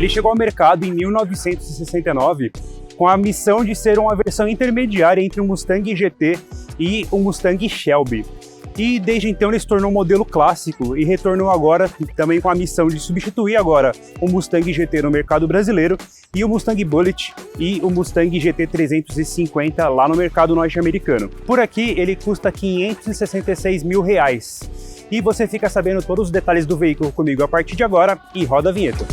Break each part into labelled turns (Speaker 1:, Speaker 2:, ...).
Speaker 1: Ele chegou ao mercado em 1969 com a missão de ser uma versão intermediária entre o Mustang GT e o Mustang Shelby. E desde então ele se tornou um modelo clássico e retornou agora também com a missão de substituir agora o Mustang GT no mercado brasileiro e o Mustang Bullitt e o Mustang GT 350 lá no mercado norte-americano. Por aqui ele custa R$566 mil. E você fica sabendo todos os detalhes do veículo comigo a partir de agora e roda a vinheta.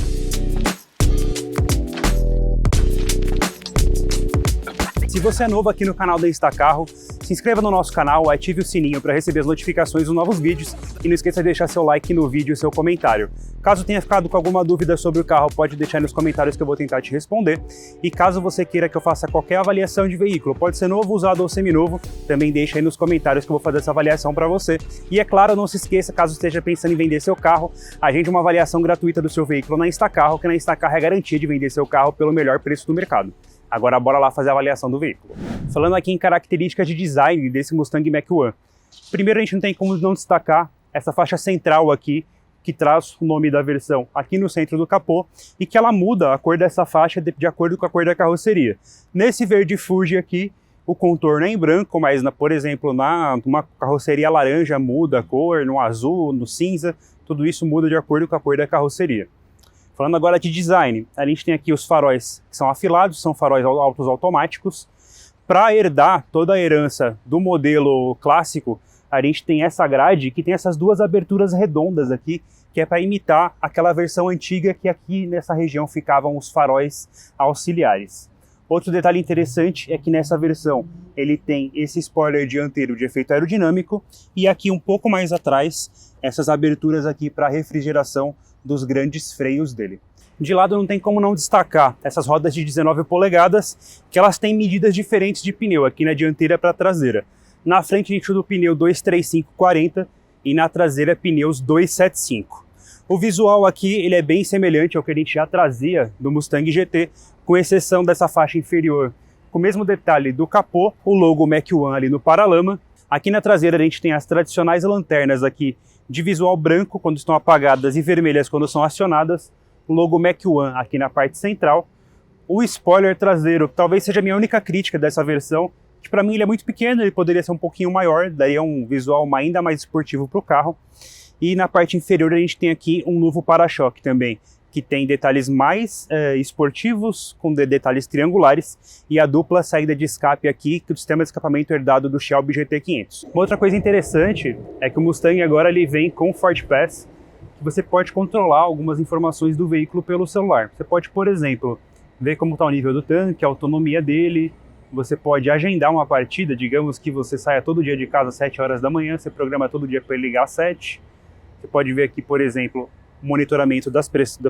Speaker 1: Se você é novo aqui no canal da Instacarro, se inscreva no nosso canal, ative o sininho para receber as notificações dos novos vídeos e não esqueça de deixar seu like no vídeo e seu comentário. Caso tenha ficado com alguma dúvida sobre o carro, pode deixar nos comentários que eu vou tentar te responder. E caso você queira que eu faça qualquer avaliação de veículo, pode ser novo, usado ou seminovo, também deixa aí nos comentários que eu vou fazer essa avaliação para você. E é claro, não se esqueça, caso esteja pensando em vender seu carro, agende uma avaliação gratuita do seu veículo na Instacarro, que na Instacarro é garantia de vender seu carro pelo melhor preço do mercado. Agora bora lá fazer a avaliação do veículo. Falando aqui em características de design desse Mustang Mach-1. Primeiro a gente não tem como não destacar essa faixa central aqui, que traz o nome da versão aqui no centro do capô, e que ela muda a cor dessa faixa de acordo com a cor da carroceria. Nesse verde Fuji aqui, o contorno é em branco, mas por exemplo, numa carroceria laranja muda a cor, no azul, no cinza, tudo isso muda de acordo com a cor da carroceria. Falando agora de design, a gente tem aqui os faróis que são afilados, são faróis altos automáticos. Para herdar toda a herança do modelo clássico, a gente tem essa grade que tem essas duas aberturas redondas aqui, que é para imitar aquela versão antiga que aqui nessa região ficavam os faróis auxiliares. Outro detalhe interessante é que nessa versão ele tem esse spoiler dianteiro de efeito aerodinâmico e aqui um pouco mais atrás essas aberturas aqui para refrigeração dos grandes freios dele. De lado não tem como não destacar essas rodas de 19 polegadas, que elas têm medidas diferentes de pneu, aqui na dianteira para a traseira. Na frente a gente usa o pneu 235/40 e na traseira pneus 275. O visual aqui ele é bem semelhante ao que a gente já trazia do Mustang GT, com exceção dessa faixa inferior, com o mesmo detalhe do capô, o logo Mach-1 ali no paralama. Aqui na traseira a gente tem as tradicionais lanternas aqui de visual branco quando estão apagadas e vermelhas quando são acionadas, o logo Mach-1 aqui na parte central. O spoiler traseiro talvez seja a minha única crítica dessa versão, que para mim ele é muito pequeno, ele poderia ser um pouquinho maior, daria um visual ainda mais esportivo para o carro. E na parte inferior a gente tem aqui um novo para-choque também, que tem detalhes mais esportivos, com detalhes triangulares, e a dupla saída de escape aqui, que é o sistema de escapamento herdado do Shelby GT500. Uma outra coisa interessante é que o Mustang agora ele vem com Ford Pass, que você pode controlar algumas informações do veículo pelo celular. Você pode, por exemplo, ver como está o nível do tanque, a autonomia dele, você pode agendar uma partida, digamos que você saia todo dia de casa às 7 horas da manhã, você programa todo dia para ele ligar às 7. Você pode ver aqui, por exemplo, monitoramento da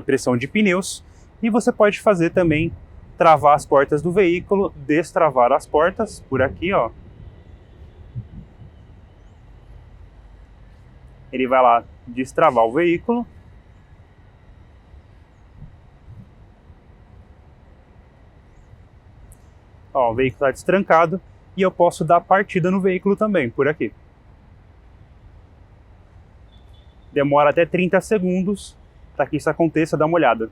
Speaker 1: pressão de pneus, e você pode fazer também travar as portas do veículo, destravar as portas por aqui, ó. Ele vai lá destravar o veículo. Ó, o veículo está destrancado e eu posso dar partida no veículo também, por aqui. Demora até 30 segundos para que isso aconteça, dá uma olhada.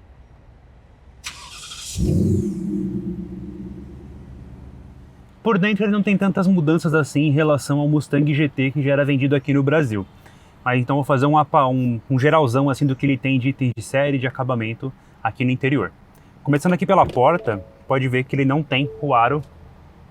Speaker 1: Por dentro ele não tem tantas mudanças assim em relação ao Mustang GT que já era vendido aqui no Brasil. Mas então vou fazer um geralzão assim do que ele tem de itens de série, de acabamento aqui no interior. Começando aqui pela porta, pode ver que ele não tem o aro,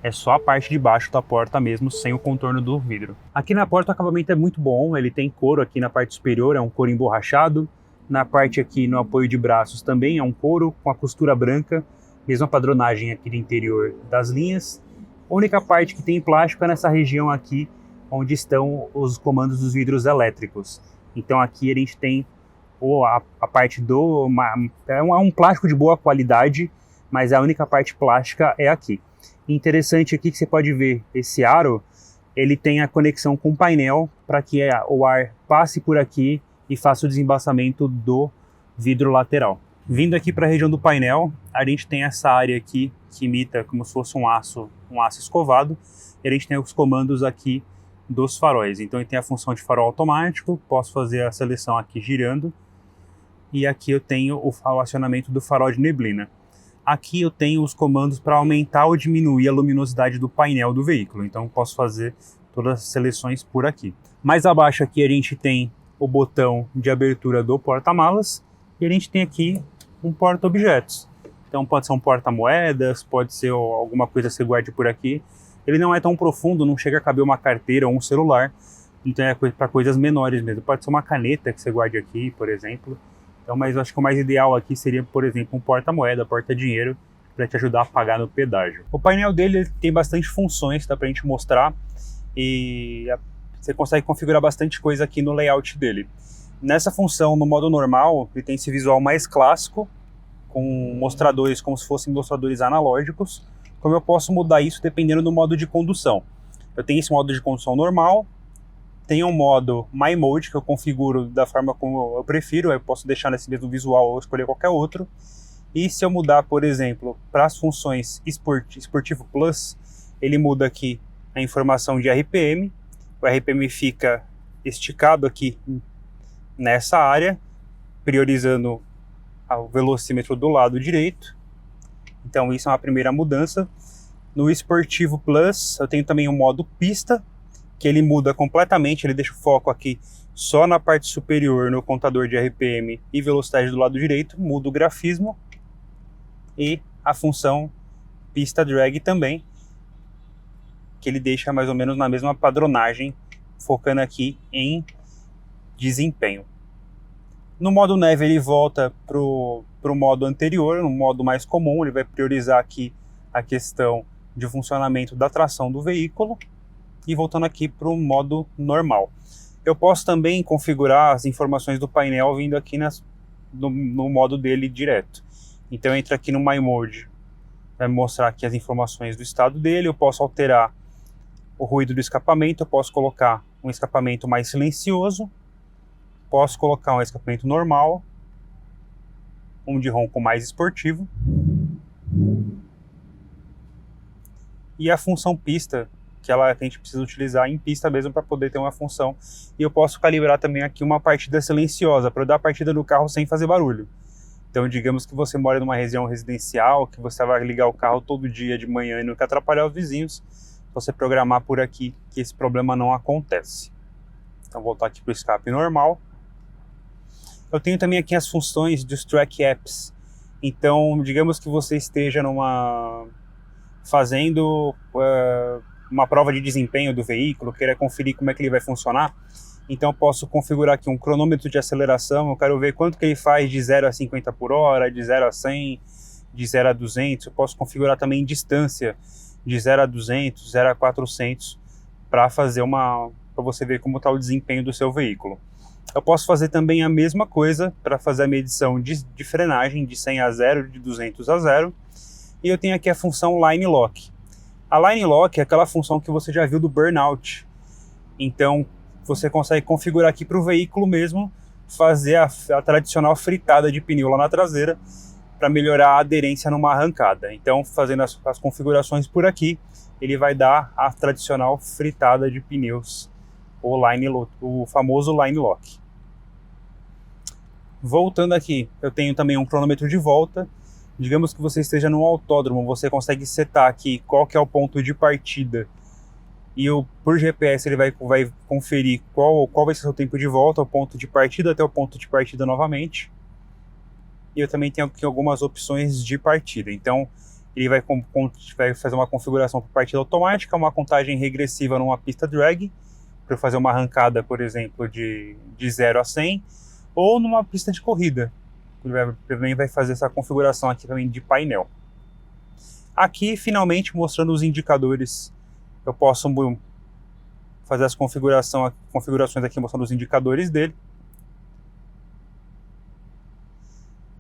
Speaker 1: é só a parte de baixo da porta mesmo, sem o contorno do vidro. Aqui na porta o acabamento é muito bom, ele tem couro aqui na parte superior, é um couro emborrachado. Na parte aqui no apoio de braços também é um couro com a costura branca, mesma padronagem aqui do interior das linhas. A única parte que tem plástico é nessa região aqui, onde estão os comandos dos vidros elétricos. Então aqui a gente tem a parte é um plástico de boa qualidade, mas a única parte plástica é aqui. Interessante aqui que você pode ver esse aro, ele tem a conexão com o painel para que o ar passe por aqui e faça o desembaçamento do vidro lateral. Vindo aqui para a região do painel, a gente tem essa área aqui que imita como se fosse um aço escovado, e a gente tem os comandos aqui dos faróis. Então ele tem a função de farol automático, posso fazer a seleção aqui girando, e aqui eu tenho o acionamento do farol de neblina. Aqui eu tenho os comandos para aumentar ou diminuir a luminosidade do painel do veículo, então posso fazer todas as seleções por aqui. Mais abaixo aqui a gente tem o botão de abertura do porta-malas e a gente tem aqui um porta-objetos. Então pode ser um porta-moedas, pode ser alguma coisa que você guarde por aqui. Ele não é tão profundo, não chega a caber uma carteira ou um celular, então é para coisas menores mesmo. Pode ser uma caneta que você guarde aqui, por exemplo. Então, mas eu acho que o mais ideal aqui seria, por exemplo, um porta-moeda, porta-dinheiro, para te ajudar a pagar no pedágio. O painel dele tem bastante funções, dá para a gente mostrar, e você consegue configurar bastante coisa aqui no layout dele. Nessa função, no modo normal, ele tem esse visual mais clássico, com mostradores como se fossem mostradores analógicos. Como eu posso mudar isso dependendo do modo de condução. Eu tenho esse modo de condução normal, tem um modo My Mode, que eu configuro da forma como eu prefiro, eu posso deixar nesse mesmo visual ou escolher qualquer outro. E se eu mudar, por exemplo, para as funções Esportivo Plus, ele muda aqui a informação de RPM, o RPM fica esticado aqui nessa área, priorizando o velocímetro do lado direito. Então isso é uma primeira mudança. No Esportivo Plus eu tenho também o modo pista, que ele muda completamente, ele deixa o foco aqui só na parte superior no contador de RPM e velocidade do lado direito, muda o grafismo e a função pista drag também, que ele deixa mais ou menos na mesma padronagem, focando aqui em desempenho. No modo neve ele volta para o modo anterior, no modo mais comum, ele vai priorizar aqui a questão de funcionamento da tração do veículo, e voltando aqui para o modo normal. Eu posso também configurar as informações do painel vindo aqui no modo dele direto. Então eu entro aqui no My Mode, vai mostrar aqui as informações do estado dele, eu posso alterar o ruído do escapamento, eu posso colocar um escapamento mais silencioso, posso colocar um escapamento normal, um de ronco mais esportivo, e a função pista, que a gente precisa utilizar em pista mesmo para poder ter uma função. E eu posso calibrar também aqui uma partida silenciosa, para eu dar a partida no carro sem fazer barulho. Então digamos que você mora numa região residencial, que você vai ligar o carro todo dia de manhã e não quer atrapalhar os vizinhos, você programar por aqui que esse problema não acontece. Então vou voltar aqui para o escape normal. Eu tenho também aqui as funções dos Track Apps. Então digamos que você esteja fazendo uma prova de desempenho do veículo, queira conferir como é que ele vai funcionar, então eu posso configurar aqui um cronômetro de aceleração, eu quero ver quanto que ele faz de 0 a 50 por hora, de 0 a 100, de 0 a 200, eu posso configurar também distância de 0 a 200, 0 a 400, para você ver como está o desempenho do seu veículo. Eu posso fazer também a mesma coisa para fazer a medição de frenagem de 100 a 0, de 200 a 0, e eu tenho aqui a função Line Lock. A Line Lock é aquela função que você já viu do burnout. Então, você consegue configurar aqui para o veículo mesmo, fazer a tradicional fritada de pneu lá na traseira, para melhorar a aderência numa arrancada. Então, fazendo as configurações por aqui, ele vai dar a tradicional fritada de pneus, o famoso Line Lock. Voltando aqui, eu tenho também um cronômetro de volta. Digamos que você esteja num autódromo, você consegue setar aqui qual que é o ponto de partida e por GPS ele vai conferir qual vai ser o tempo de volta, o ponto de partida até o ponto de partida novamente. E eu também tenho aqui algumas opções de partida. Então ele vai fazer uma configuração para partida automática, uma contagem regressiva numa pista drag, para fazer uma arrancada, por exemplo, de 0 a 100, ou numa pista de corrida. Ele também vai fazer essa configuração aqui também de painel. Aqui, finalmente, mostrando os indicadores, eu posso fazer as configurações aqui mostrando os indicadores dele.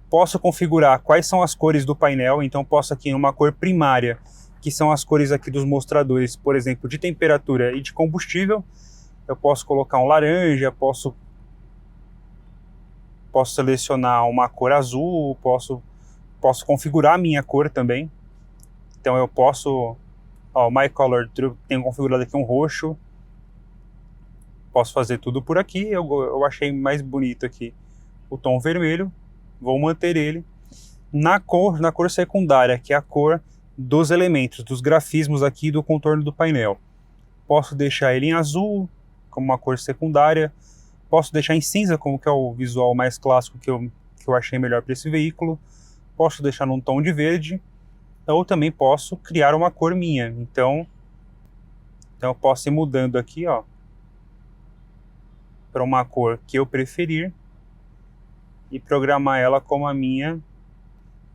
Speaker 1: Posso configurar quais são as cores do painel, então posso aqui numa cor primária, que são as cores aqui dos mostradores, por exemplo, de temperatura e de combustível. Eu posso colocar um laranja, posso selecionar uma cor azul, posso configurar a minha cor também. Então eu posso, My Color, tenho configurado aqui um roxo. Posso fazer tudo por aqui. Eu achei mais bonito aqui o tom vermelho. vou manter ele na cor secundária, que é a cor dos elementos, dos grafismos aqui do contorno do painel. Posso deixar ele em azul, como uma cor secundária. Posso deixar em cinza, como que é o visual mais clássico que eu achei melhor para esse veículo. Posso deixar num tom de verde. Ou também posso criar uma cor minha. Então eu posso ir mudando aqui, ó, para uma cor que eu preferir e programar ela como a minha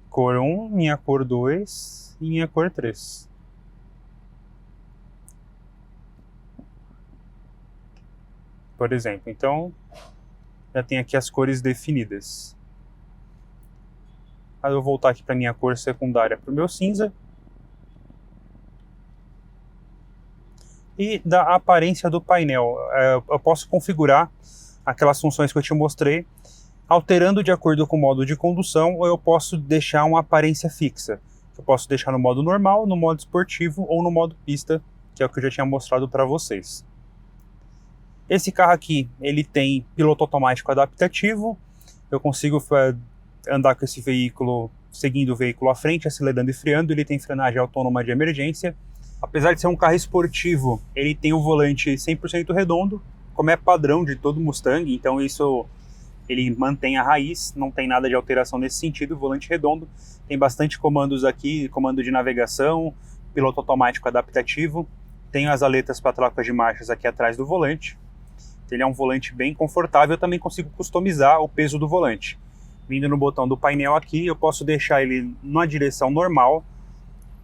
Speaker 1: cor 1, minha cor 2 e minha cor 3. Por exemplo, então já tem aqui as cores definidas. Aí eu vou voltar aqui para minha cor secundária, para o meu cinza. E da aparência do painel, eu posso configurar aquelas funções que eu te mostrei, alterando de acordo com o modo de condução, ou eu posso deixar uma aparência fixa. Eu posso deixar no modo normal, no modo esportivo ou no modo pista, que é o que eu já tinha mostrado para vocês. Esse carro aqui, ele tem piloto automático adaptativo. Eu consigo andar com esse veículo, seguindo o veículo à frente, acelerando e freando. Ele tem frenagem autônoma de emergência. Apesar de ser um carro esportivo, ele tem o volante 100% redondo, como é padrão de todo Mustang. Então isso, ele mantém a raiz, não tem nada de alteração nesse sentido. Volante redondo, tem bastante comandos aqui, comando de navegação, piloto automático adaptativo. Tem as aletas para troca de marchas aqui atrás do volante. Ele é um volante bem confortável. Eu também consigo customizar o peso do volante. Vindo no botão do painel aqui, eu posso deixar ele numa direção normal,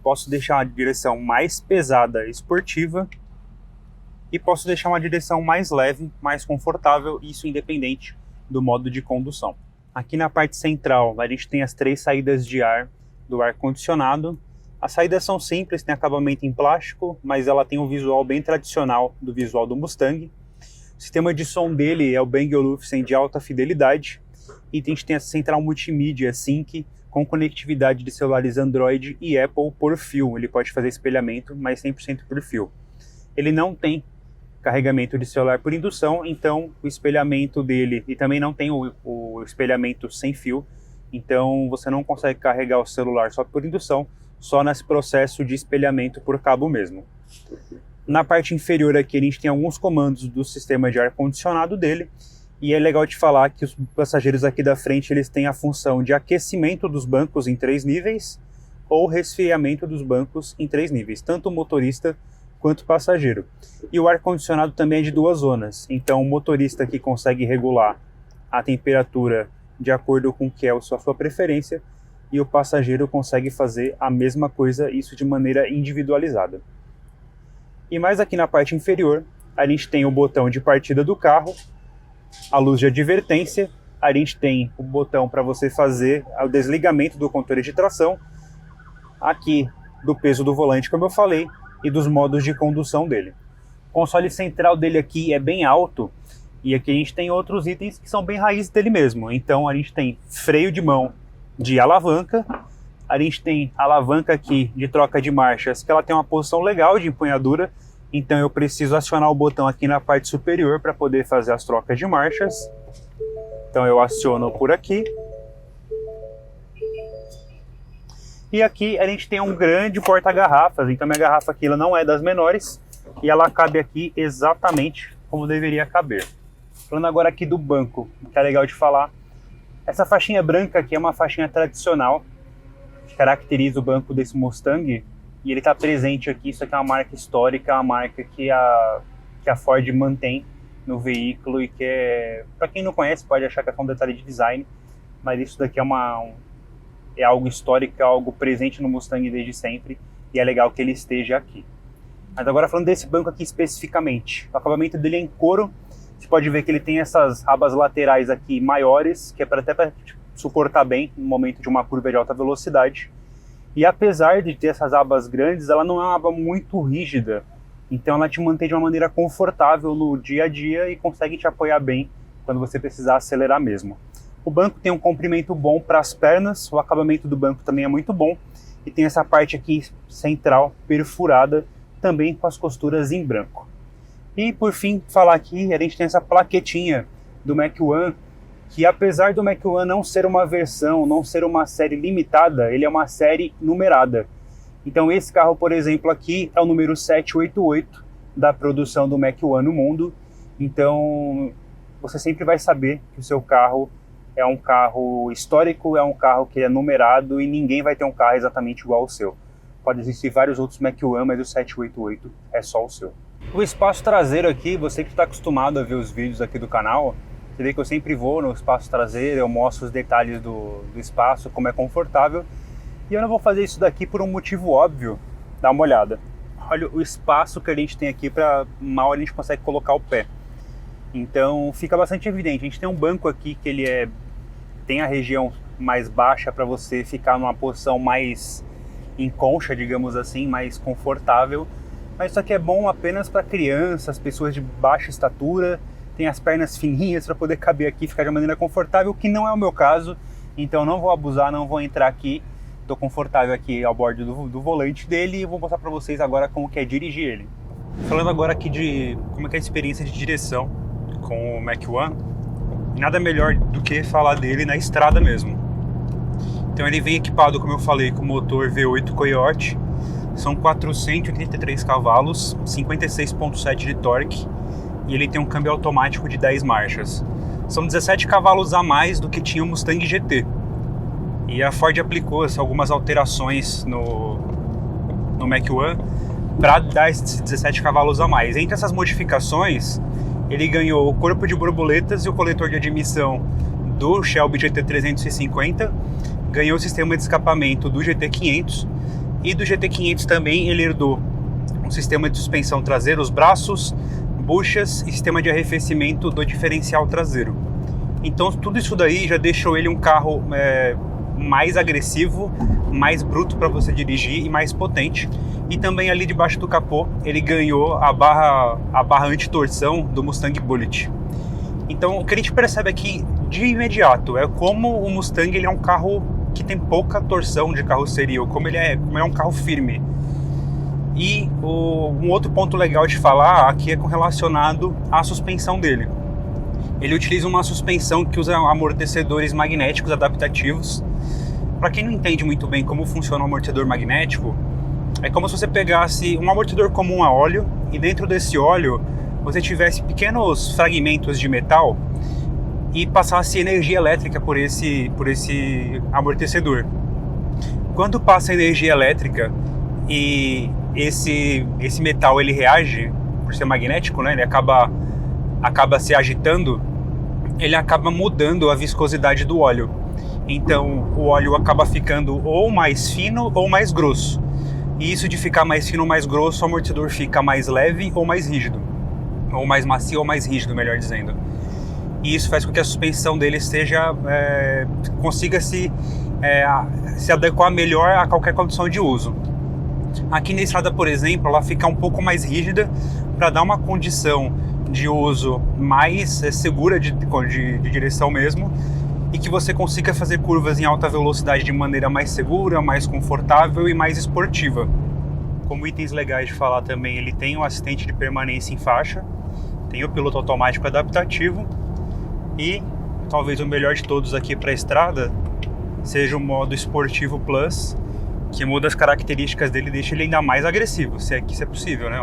Speaker 1: posso deixar uma direção mais pesada, esportiva, e posso deixar uma direção mais leve, mais confortável, isso independente do modo de condução. Aqui na parte central, a gente tem as 3 saídas de ar do ar-condicionado. As saídas são simples, tem acabamento em plástico, mas ela tem um visual bem tradicional do visual do Mustang. O sistema de som dele é o Bang & Olufsen de alta fidelidade. E a gente tem a central multimídia Sync com conectividade de celulares Android e Apple por fio. Ele pode fazer espelhamento, mas 100% por fio. Ele não tem carregamento de celular por indução, então o espelhamento dele, e também não tem o espelhamento sem fio, então você não consegue carregar o celular só por indução, só nesse processo de espelhamento por cabo mesmo. Na parte inferior aqui a gente tem alguns comandos do sistema de ar-condicionado dele, e é legal te falar que os passageiros aqui da frente eles têm a função de aquecimento dos bancos em 3 níveis ou resfriamento dos bancos em 3 níveis, tanto o motorista quanto o passageiro. E o ar-condicionado também é de 2 zonas, então o motorista aqui consegue regular a temperatura de acordo com o que é a sua preferência e o passageiro consegue fazer a mesma coisa, isso de maneira individualizada. E mais aqui na parte inferior, a gente tem o botão de partida do carro, a luz de advertência, a gente tem o botão para você fazer o desligamento do controle de tração, aqui do peso do volante, como eu falei, e dos modos de condução dele. O console central dele aqui é bem alto, e aqui a gente tem outros itens que são bem raiz dele mesmo. Então a gente tem freio de mão de alavanca, a gente tem alavanca aqui de troca de marchas, que ela tem uma posição legal de empunhadura, então eu preciso acionar o botão aqui na parte superior para poder fazer as trocas de marchas. Então eu aciono por aqui. E aqui a gente tem um grande porta-garrafas, então minha garrafa aqui ela não é das menores, e ela cabe aqui exatamente como deveria caber. Falando agora aqui do banco, que é legal de falar, essa faixinha branca aqui é uma faixinha tradicional, que caracteriza o banco desse Mustang, e ele está presente aqui. Isso aqui é uma marca histórica, uma marca que a Ford mantém no veículo e que é, para quem não conhece pode achar que é só um detalhe de design, mas isso daqui é algo histórico, é algo presente no Mustang desde sempre, e é legal que ele esteja aqui. Mas agora falando desse banco aqui especificamente, o acabamento dele é em couro. Você pode ver que ele tem essas abas laterais aqui maiores, que é até para suportar bem no momento de uma curva de alta velocidade. E apesar de ter essas abas grandes, ela não é uma aba muito rígida, então ela te mantém de uma maneira confortável no dia a dia e consegue te apoiar bem quando você precisar acelerar mesmo. O banco tem um comprimento bom para as pernas, o acabamento do banco também é muito bom, e tem essa parte aqui central perfurada, também com as costuras em branco. E por fim, falar aqui, a gente tem essa plaquetinha do Mach 1, que apesar do Mach 1 não ser uma versão, não ser uma série limitada, ele é uma série numerada. Então esse carro, por exemplo, aqui é o número 788 da produção do Mach 1 no mundo. Então você sempre vai saber que o seu carro é um carro histórico, é um carro que é numerado e ninguém vai ter um carro exatamente igual ao seu. Pode existir vários outros Mach 1, mas o 788 é só o seu. O espaço traseiro aqui, você que está acostumado a ver os vídeos aqui do canal, você vê que eu sempre vou no espaço traseiro, eu mostro os detalhes do espaço, como é confortável. E eu não vou fazer isso daqui por um motivo óbvio. Dá uma olhada. Olha o espaço que a gente tem aqui, para mal a gente consegue colocar o pé. Então fica bastante evidente. A gente tem um banco aqui que ele tem a região mais baixa para você ficar numa posição mais em concha, digamos assim, mais confortável. Mas isso aqui é bom apenas para crianças, pessoas de baixa estatura, tem as pernas fininhas para poder caber aqui e ficar de maneira confortável, que não é o meu caso. Então não vou abusar, não vou entrar aqui. Estou confortável aqui ao bordo do volante dele e vou mostrar para vocês agora como que é dirigir ele. Falando agora aqui de como é que é a experiência de direção com o Mach 1, nada melhor do que falar dele na estrada mesmo. Então ele vem equipado, como eu falei, com motor V8 Coyote, são 483 cavalos, 56,7 de torque e ele tem um câmbio automático de 10 marchas. São 17 cavalos a mais do que tinha o Mustang GT. E a Ford aplicou algumas alterações no Mach 1 para dar esses 17 cavalos a mais. Entre essas modificações, ele ganhou o corpo de borboletas e o coletor de admissão do Shelby GT350, ganhou o sistema de escapamento do GT500 e do GT500 também ele herdou um sistema de suspensão traseira, os braços, buchas e sistema de arrefecimento do diferencial traseiro. Então tudo isso daí já deixou ele um carro mais agressivo, mais bruto para você dirigir e mais potente. E também ali debaixo do capô ele ganhou a barra anti-torção do Mustang Bullitt. Então o que a gente percebe aqui de imediato é como o Mustang ele é um carro que tem pouca torção de carroceria, ou como ele é um carro firme. E um outro ponto legal de falar aqui é relacionado à suspensão dele. Ele utiliza uma suspensão que usa amortecedores magnéticos adaptativos. Para quem não entende muito bem como funciona o amortecedor magnético, é como se você pegasse um amortecedor comum a óleo e dentro desse óleo você tivesse pequenos fragmentos de metal e passasse energia elétrica por esse amortecedor. Quando passa energia elétrica e esse metal ele reage, por ser magnético, né, ele acaba se agitando, ele acaba mudando a viscosidade do óleo. Então o óleo acaba ficando ou mais fino ou mais grosso. E isso de ficar mais fino ou mais grosso, o amortecedor fica mais leve ou mais rígido. Ou mais macio ou mais rígido, melhor dizendo. E isso faz com que a suspensão dele consiga se adequar melhor a qualquer condição de uso. Aqui na estrada, por exemplo, ela fica um pouco mais rígida para dar uma condição de uso mais segura de direção mesmo, e que você consiga fazer curvas em alta velocidade de maneira mais segura, mais confortável e mais esportiva. Como itens legais de falar também, ele tem um assistente de permanência em faixa, tem o piloto automático adaptativo e talvez o melhor de todos aqui para a estrada seja o modo esportivo Plus, que muda as características dele e deixa ele ainda mais agressivo, se é que isso é possível, né?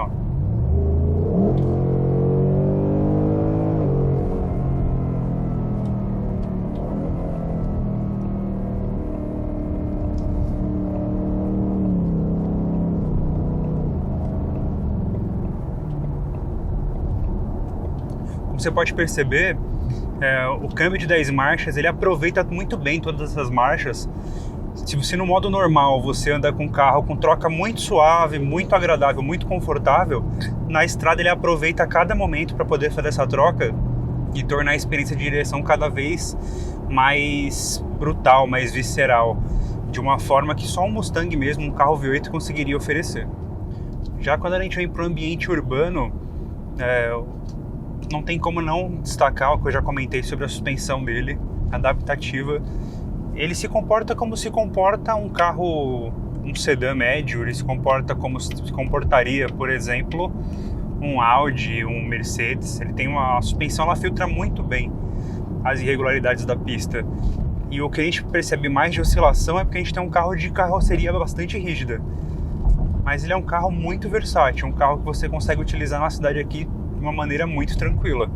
Speaker 1: Como você pode perceber, o câmbio de 10 marchas ele aproveita muito bem todas essas marchas. Se você no modo normal você anda com um carro com troca muito suave, muito agradável, muito confortável, na estrada ele aproveita cada momento para poder fazer essa troca e tornar a experiência de direção cada vez mais brutal, mais visceral, de uma forma que só um Mustang mesmo, um carro V8 conseguiria oferecer. Já quando a gente vem para o ambiente urbano, não tem como não destacar o que eu já comentei sobre a suspensão dele, adaptativa. Ele se comporta como se comporta um carro, um sedã médio, ele se comporta como se comportaria, por exemplo, um Audi, um Mercedes. Ele tem uma suspensão, ela filtra muito bem. as irregularidades da pista. E o que a gente percebe mais de oscilação é porque a gente tem um carro de carroceria bastante rígida. Mas ele é um carro muito versátil, um carro que você consegue utilizar na cidade aqui de uma maneira muito tranquila.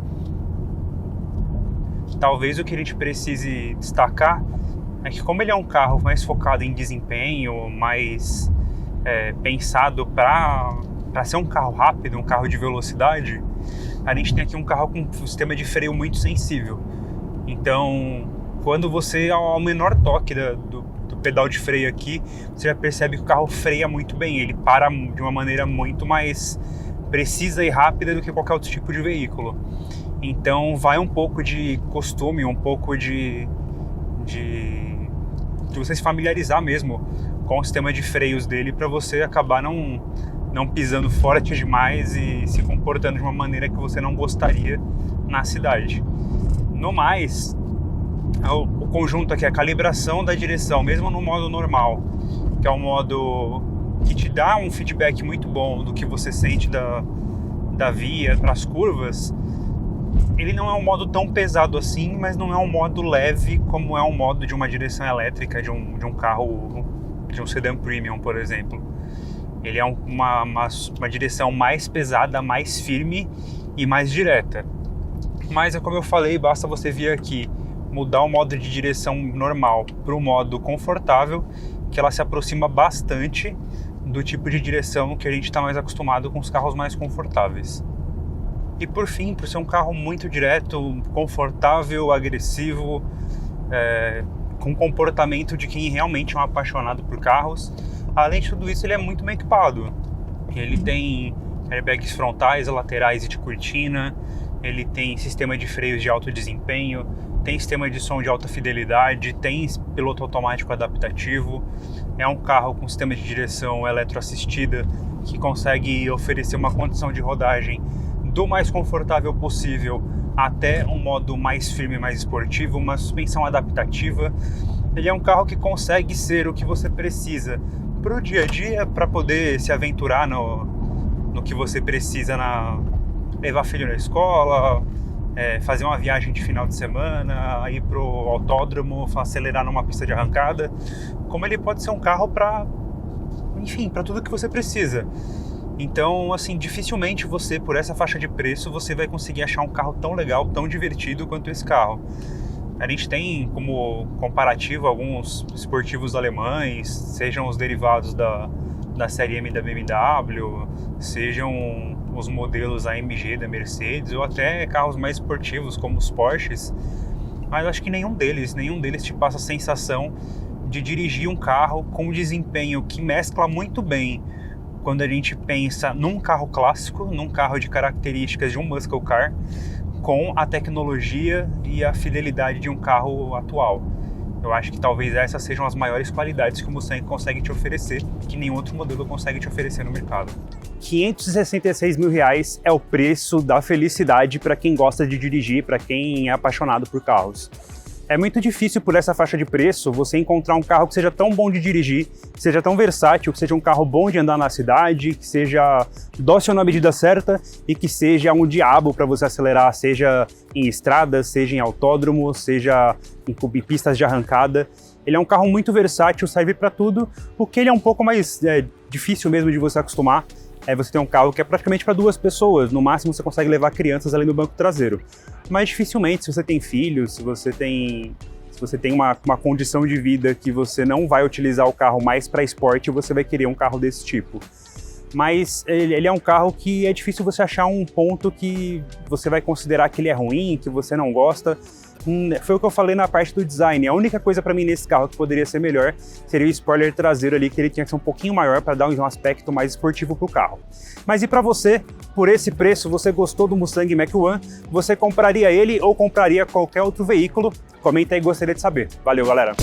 Speaker 1: Talvez o que a gente precise destacar é que, como ele é um carro mais focado em desempenho, mais pensado para ser um carro rápido, um carro de velocidade, a gente tem aqui um carro com um sistema de freio muito sensível. Então, quando você, ao menor toque do pedal de freio aqui, você já percebe que o carro freia muito bem, ele para de uma maneira muito mais precisa e rápida do que qualquer outro tipo de veículo. Então vai um pouco de costume, um pouco de você se familiarizar mesmo com o sistema de freios dele, para você acabar não pisando forte demais e se comportando de uma maneira que você não gostaria na cidade. No mais, o conjunto aqui, a calibração da direção, mesmo no modo normal, que é um modo que te dá um feedback muito bom do que você sente da via para as curvas, ele não é um modo tão pesado assim, mas não é um modo leve como é um modo de uma direção elétrica de um carro, de um sedã premium, por exemplo. Ele é uma direção mais pesada, mais firme e mais direta. Mas, como eu falei, basta você vir aqui, mudar o modo de direção normal para o modo confortável, que ela se aproxima bastante do tipo de direção que a gente está mais acostumado com os carros mais confortáveis. E por fim, por ser um carro muito direto, confortável, agressivo, com comportamento de quem realmente é um apaixonado por carros, além de tudo isso, ele é muito bem equipado. Ele tem airbags frontais, laterais e de cortina, ele tem sistema de freios de alto desempenho, tem sistema de som de alta fidelidade, tem piloto automático adaptativo, é um carro com sistema de direção eletroassistida que consegue oferecer uma condição de rodagem do mais confortável possível até um modo mais firme, mais esportivo, uma suspensão adaptativa. Ele é um carro que consegue ser o que você precisa para o dia a dia, para poder se aventurar no que você precisa, levar filho na escola, fazer uma viagem de final de semana, ir pro autódromo, acelerar numa pista de arrancada. Como ele pode ser um carro para tudo que você precisa. Então, assim, dificilmente você, por essa faixa de preço, você vai conseguir achar um carro tão legal, tão divertido quanto esse carro. A gente tem como comparativo alguns esportivos alemães, sejam os derivados da série M da BMW, sejam os modelos AMG da Mercedes, ou até carros mais esportivos como os Porsches, mas eu acho que nenhum deles te passa a sensação de dirigir um carro com um desempenho que mescla muito bem quando a gente pensa num carro clássico, num carro de características de um muscle car, com a tecnologia e a fidelidade de um carro atual. Eu acho que talvez essas sejam as maiores qualidades que o Mustang consegue te oferecer, que nenhum outro modelo consegue te oferecer no mercado. R$566 mil é o preço da felicidade para quem gosta de dirigir, para quem é apaixonado por carros. É muito difícil, por essa faixa de preço, você encontrar um carro que seja tão bom de dirigir, que seja tão versátil, que seja um carro bom de andar na cidade, que seja dócil na medida certa e que seja um diabo para você acelerar, seja em estradas, seja em autódromo, seja em pistas de arrancada. Ele é um carro muito versátil, serve para tudo, o que ele é um pouco mais difícil mesmo de você acostumar. Você tem um carro que é praticamente para duas pessoas, no máximo você consegue levar crianças ali no banco traseiro. Mas dificilmente, se você tem filhos, se você tem uma condição de vida que você não vai utilizar o carro mais para esporte, você vai querer um carro desse tipo. Mas ele é um carro que é difícil você achar um ponto que você vai considerar que ele é ruim, que você não gosta. Foi o que eu falei na parte do design. A única coisa para mim nesse carro que poderia ser melhor seria o spoiler traseiro ali, que ele tinha que ser um pouquinho maior para dar um aspecto mais esportivo pro carro. Mas e para você? Por esse preço, você gostou do Mustang Mach-1? Você compraria ele ou compraria qualquer outro veículo? Comenta aí, gostaria de saber. Valeu, galera!